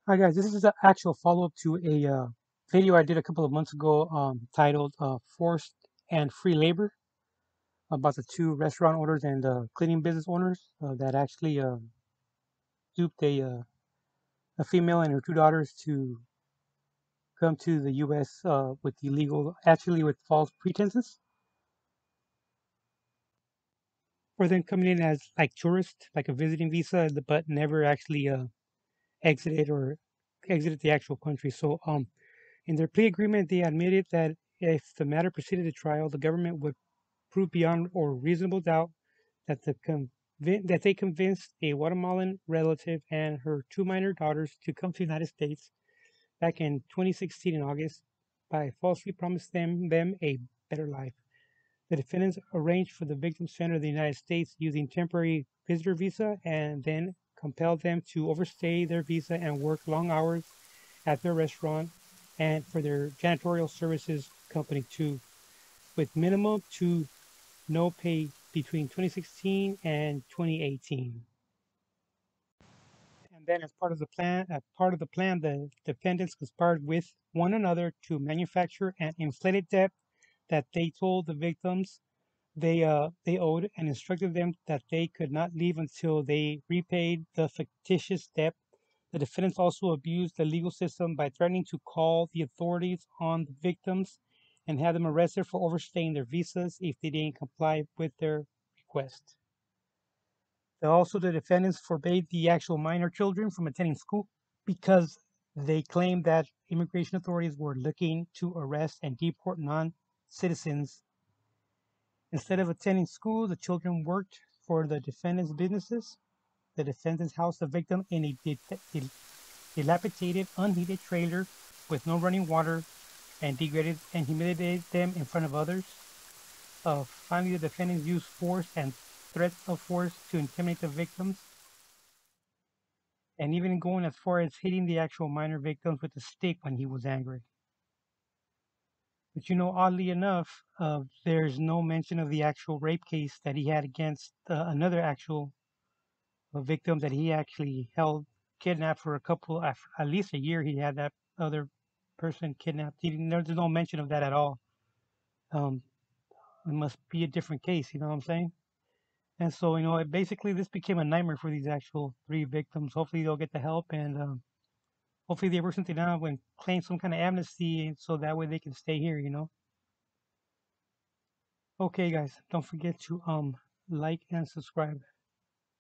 Hi guys, this is an actual follow-up to a video I did a couple of months ago titled "Forced and Free Labor" about the two restaurant owners and cleaning business owners that actually duped a female and her two daughters to come to the U.S. With illegal, actually with false pretenses, for them coming in as like tourists, like a visiting visa, but never actually exited or exited the actual country. So in their plea agreement, they admitted that if the matter proceeded to trial, the government would prove beyond or reasonable doubt that that they convinced a Guatemalan relative and her two minor daughters to come to the United States back in 2016 in August by falsely promising them a better life. The defendants arranged for the victims to enter the United States using temporary visitor visa and then compelled them to overstay their visa and work long hours at their restaurant and for their janitorial services company too, with minimum to no pay between 2016 and 2018. And then, as part of the plan, the defendants conspired with one another to manufacture an inflated debt that they told the victims they owed and instructed them that they could not leave until they repaid the fictitious debt. The defendants also abused the legal system by threatening to call the authorities on the victims and have them arrested for overstaying their visas if they didn't comply with their request. Also, the defendants forbade the actual minor children from attending school because they claimed that immigration authorities were looking to arrest and deport non citizens. Instead of attending school, the children worked for the defendants' businesses. The defendants housed the victim in a dilapidated, unheated trailer with no running water and degraded and humiliated them in front of others. Finally, the defendants used force and threats of force to intimidate the victims, and even going as far as hitting the actual minor victims with a stick when he was angry. But oddly enough, there's no mention of the actual rape case that he had against another actual victim that he actually held kidnapped for at least a year. He had that other person kidnapped. There's no mention of that at all. Um, it must be a different case. You know what I'm saying? And so, basically this became a nightmare for these actual three victims. Hopefully they'll get the help and hopefully they work something out and claim some kind of amnesty so that way they can stay here. Okay, guys, don't forget to like and subscribe.